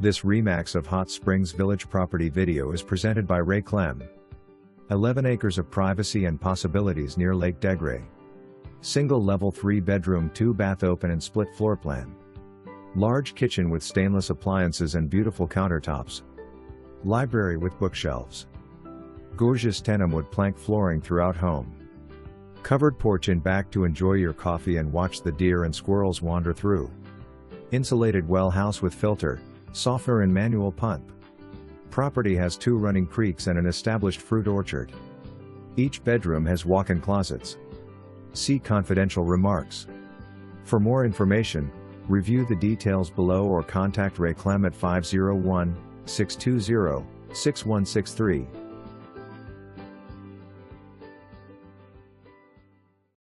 This Remax of Hot Springs Village property video is presented by Clem. 11 acres of privacy and possibilities near Lake DEGRAY. Single level 3-bedroom 2-bath open and split floor plan. Large kitchen with stainless appliances and beautiful countertops. Library with bookshelves. Gorgeous tenon wood plank flooring throughout home. Covered porch in back to enjoy your coffee and watch the deer and squirrels wander through. Insulated well house with filter, softener and manual PUNP. Property has 2 running creeks and an established fruit orchard. Each bedroom has walk-in closets. See confidential remarks. For more information, review the details below or contact Clem at 501-620-6163.